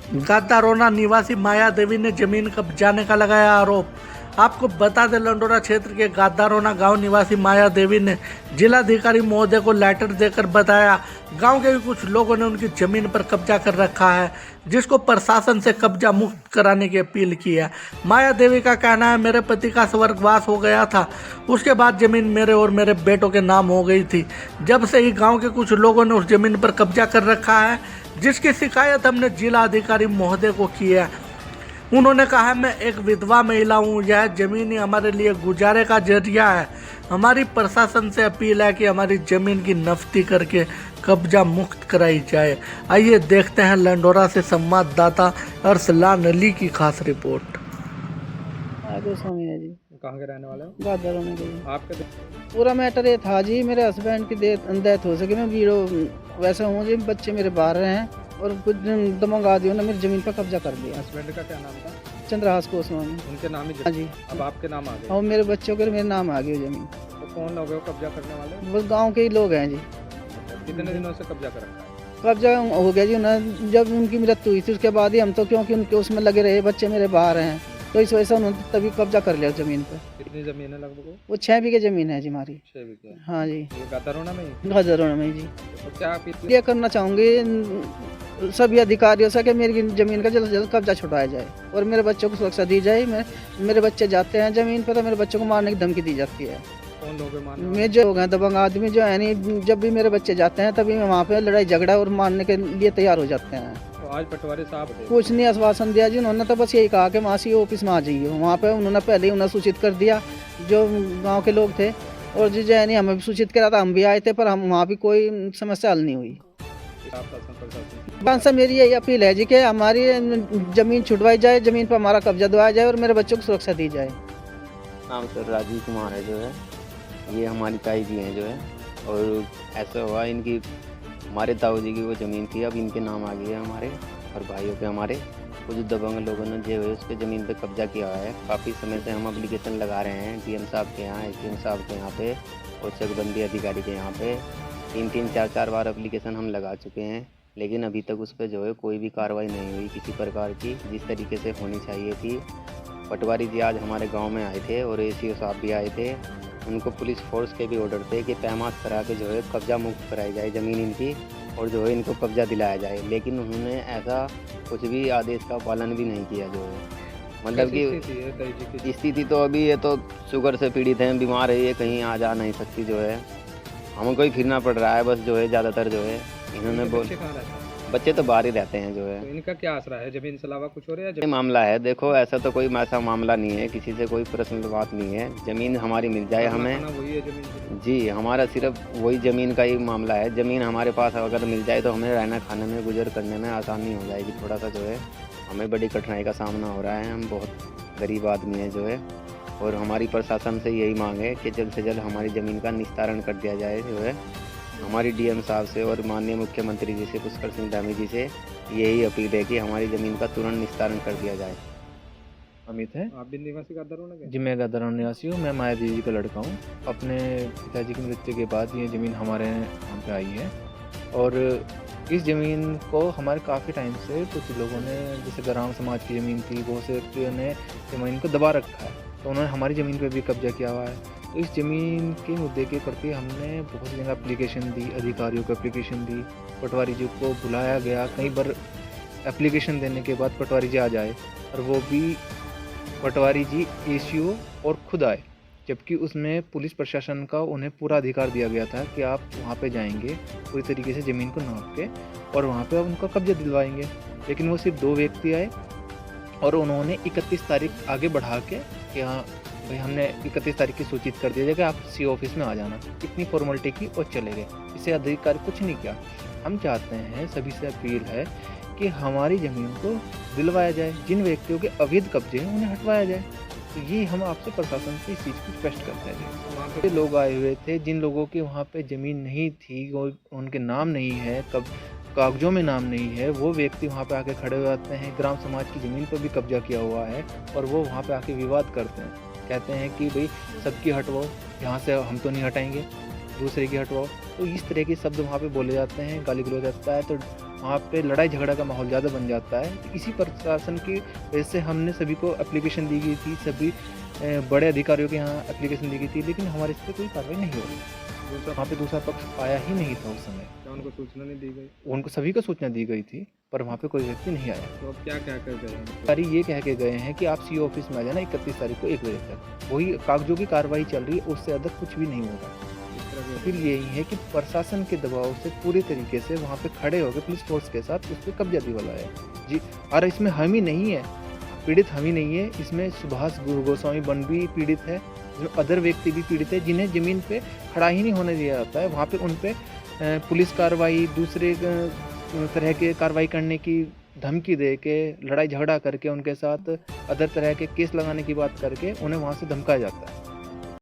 गादारोना निवासी माया देवी ने जमीन कब्जाने का लगाया आरोप। आपको बता दें, लंडोरा क्षेत्र के गादारोना गांव निवासी माया देवी ने जिलाधिकारी महोदय को लेटर देकर बताया गांव के कुछ लोगों ने उनकी जमीन पर कब्जा कर रखा है, जिसको प्रशासन से कब्जा मुक्त कराने की अपील की है। माया देवी का कहना है, मेरे पति का स्वर्गवास हो गया था, उसके बाद जमीन मेरे और मेरे बेटों के नाम हो गई थी। जब से ही गाँव के कुछ लोगों ने उस जमीन पर कब्जा कर रखा है, जिसकी शिकायत हमने जिला अधिकारी महोदय को की है। उन्होंने कहा, मैं एक विधवा महिला हूँ, यह जमीन ही हमारे लिए गुजारे का जरिया है। हमारी प्रशासन से अपील है कि हमारी जमीन की नफ्ती करके कब्जा मुक्त कराई जाए। आइए देखते हैं लंडोरा से संवाददाता अरसलान अली की खास रिपोर्ट। गोस्वामी है जी। कहाँ के रहने वाले हो? गादरों में गई। आपके पूरा मैटर ये था जी, मेरे हस्बैंड की डेथ हो सकी, मैं बीड़ो वैसा हूँ जी, बच्चे मेरे बाहर हैं और कुछ दमंग आदियों ने मेरी जमीन पर कब्जा कर लिया। हस्बैंड का क्या नाम था? चंद्रहास गोस्वामी। उनके नाम ही हाँ जी। अब आपके नाम आ गए और मेरे बच्चों के मेरे नाम आ गई जमीन। तो कौन लोग हैं कब्जा करने वाले? बस गांव के ही लोग हैं जी। कितने दिनों से कब्जा कर रखा है? कब्जा हो गया जी उन्हें, जब उनकी मृत्यु हुई थी उसके बाद ही हम तो, क्योंकि उनके उसमें लगे रहे, बच्चे मेरे बाहर हैं, तो इस वजह से उन्होंने तभी कब्जा कर लिया जमीन पर। कितनी जमीन है लगभग? वो 6 बीघे जमीन है जी हमारी। 6 बीघे। हाँ जी। ये गादारोना में ही? गादरों में जी। तो क्या आप ये करना चाहूँगी सभी अधिकारियों से कि मेरी जमीन का जल्द से जल्द कब्जा छुड़ाया जाए और मेरे बच्चों को सुरक्षा दी जाए। मेरे बच्चे जाते हैं जमीन पर तो मेरे बच्चों को मारने की धमकी दी जाती है। कौन लोग हैं मारने? मैं जो हैं दबंग आदमी जो है नहीं, जब भी मेरे बच्चे जाते हैं तभी वहाँ पे लड़ाई झगड़ा और मारने के लिए तैयार हो जाते हैं। तो आज पटवारी साहब थे? कुछ नहीं आश्वासन दिया जी उन्होंने, तो बस यही कहा कि मासी ऑफिस में आ जाइए। वहाँ पे उन्होंने पहले ही उन्हें सूचित कर दिया जो गाँव के लोग थे, और जो है नहीं हमें भी सूचित करा था, हम भी आए थे, पर हम वहाँ भी कोई समस्या हल नहीं हुई। से मेरी यही अपील है जी कि हमारी जमीन छुटवाई जाए, जमीन पर हमारा कब्जा दिलाया जाए और मेरे बच्चों को सुरक्षा दी जाए। नाम सर राजीव कुमार है जो है, ये हमारी ताई जी हैं जो है, और ऐसा हुआ इनकी हमारे ताऊ जी की वो ज़मीन थी, अब इनके नाम आ गई है हमारे और भाइयों पे। हमारे कुछ दबंग लोगों ने जो है उस पर ज़मीन पे कब्जा किया हुआ है। काफ़ी समय से हम एप्लीकेशन लगा रहे हैं डीएम साहब के यहाँ, एसडीएम साहब के यहाँ पे और चकबंदी अधिकारी के यहाँ पे 3-3, 4-4 बार एप्लीकेशन हम लगा चुके हैं, लेकिन अभी तक उस पर जो है कोई भी कार्रवाई नहीं हुई किसी प्रकार की, जिस तरीके से होनी चाहिए थी। पटवारी जी आज हमारे गांव में आए थे और एसीओ साहब भी आए थे। उनको पुलिस फोर्स के भी ऑर्डर थे कि पैमाश करा के जो है कब्जा मुक्त कराई जाए ज़मीन इनकी और जो है इनको कब्जा दिलाया जाए, लेकिन उन्होंने ऐसा कुछ भी आदेश का पालन भी नहीं किया जो है। मतलब कि स्थिति तो अभी ये तो शुगर से पीड़ित हैं, बीमार है, ये कहीं आ जा नहीं सकती जो है, हमको ही फिरना पड़ रहा है बस जो है ज़्यादातर जो है। इन्होंने बच्चे तो बाहर ही रहते हैं जो है। तो इनका क्या आसरा है? जमीन से अलावा कुछ और है? मामला है, देखो ऐसा तो कोई ऐसा मामला नहीं है, किसी से कोई पर्सनल बात नहीं है। ज़मीन हमारी मिल जाए हमें, वही है जमीन जी हमारा सिर्फ वही ज़मीन का ही मामला है। ज़मीन हमारे पास अगर मिल जाए तो हमें रहना खाने में गुजर करने में आसानी हो जाएगी। थोड़ा सा जो है हमें बड़ी कठिनाई का सामना हो रहा है, हम बहुत गरीब आदमी हैं जो है, और हमारी प्रशासन से यही मांग है कि जल्द से जल्द हमारी ज़मीन का निस्तारण कर दिया जाए जो है। हमारी डीएम साहब से और माननीय मुख्यमंत्री जी से, पुष्कर सिंह धामी जी से यही अपील है कि हमारी ज़मीन का तुरंत निस्तारण कर दिया जाए। अमित है। आप भी निवासी गादारोना के? जी मैं गादारोना निवासी हूँ, मैं माया देवी का लड़का हूँ। अपने पिताजी की मृत्यु के बाद ये ज़मीन हमारे यहाँ पे आई है, और इस ज़मीन को हमारे काफ़ी टाइम से कुछ लोगों ने, जैसे ग्राम समाज की ज़मीन थी, बहुत से व्यक्तियों ने ज़मीन को दबा रखा है, तो उन्होंने हमारी ज़मीन पे भी कब्जा किया हुआ है। तो इस ज़मीन के मुद्दे के प्रति हमने बहुत सी जगह एप्लीकेशन दी, अधिकारियों को एप्लीकेशन दी, पटवारी जी को बुलाया गया। कई बार एप्लीकेशन देने के बाद पटवारी जी आ जाए, और वो भी पटवारी जी एसीओ और खुद आए, जबकि उसमें पुलिस प्रशासन का उन्हें पूरा अधिकार दिया गया था कि आप वहाँ पे जाएंगे, पूरी तरीके से ज़मीन को नाप के और वहाँ पे उनका कब्जा दिलवाएंगे। लेकिन वो सिर्फ 2 व्यक्ति आए और उन्होंने 31 तारीख आगे बढ़ा के कि हाँ भाई हमने 31 तारीख की सूचित कर दिया कि आप सी ऑफिस में आ जाना, इतनी फॉर्मेलिटी की और चले गए। इससे अधिकारी कुछ नहीं किया। हम चाहते हैं, सभी से अपील है कि हमारी ज़मीन को दिलवाया जाए, जिन व्यक्तियों के अवैध कब्जे हैं उन्हें हटवाया जाए। तो ये हम आपसे प्रशासन से इस चीज़ को स्पष्ट करते हैं। वहाँ पे लोग आए हुए थे जिन लोगों की वहाँ पे ज़मीन नहीं थी, उनके नाम नहीं है, कागजों में नाम नहीं है, वो व्यक्ति वहाँ पे आके खड़े हो जाते हैं। ग्राम समाज की ज़मीन पर भी कब्जा किया हुआ है और वो वहाँ पे आके विवाद करते हैं, कहते हैं कि भाई सबकी हटवाओ, यहाँ से हम तो नहीं हटाएंगे, दूसरे की हटवाओ। तो इस तरह के शब्द वहाँ पे बोले जाते हैं, गाली गलौज जाता है। तो वहाँ पे लड़ाई झगड़ा का माहौल ज़्यादा बन जाता है। तो इसी प्रशासन की वजह से हमने सभी को एप्लीकेशन दी गई थी, सभी बड़े अधिकारियों के यहाँ एप्लीकेशन दी गई थी, लेकिन हमारे इस पर कोई कार्रवाई नहीं हो रही। वहाँ पे दूसरा पक्ष आया ही नहीं था उस समय। क्या उनको सूचना नहीं दी गई? उनको सभी को सूचना दी गई थी, पर वहाँ पे कोई व्यक्ति नहीं आया। तो अब क्या क्या कर गए हैं? अधिकारी ये कह के गए हैं कि आप सीओ ऑफिस में आ जाना 31 तारीख को 1 बजे तक। वही कागजों की कार्रवाई चल रही है, उससे अधिक कुछ भी नहीं होगा। इस तरह की फिर यही है कि प्रशासन के दबाव से पूरी तरीके से वहाँ पे खड़े होकर पुलिस फोर्स के साथ उस पर कब्जा दिलवाया है जी। और इसमें हम ही नहीं है पीड़ित, हम ही नहीं है, इसमें सुभाष गोस्वामी बन भी पीड़ित है, जो अदर व्यक्ति भी पीड़ित है, जिन्हें ज़मीन पे खड़ा ही नहीं होने दिया जाता है। वहाँ पे उन पे पुलिस कार्रवाई, दूसरे तरह के कार्रवाई करने की धमकी दे के, लड़ाई झगड़ा करके उनके साथ अदर तरह के केस लगाने की बात करके उन्हें वहाँ से धमकाया जाता है।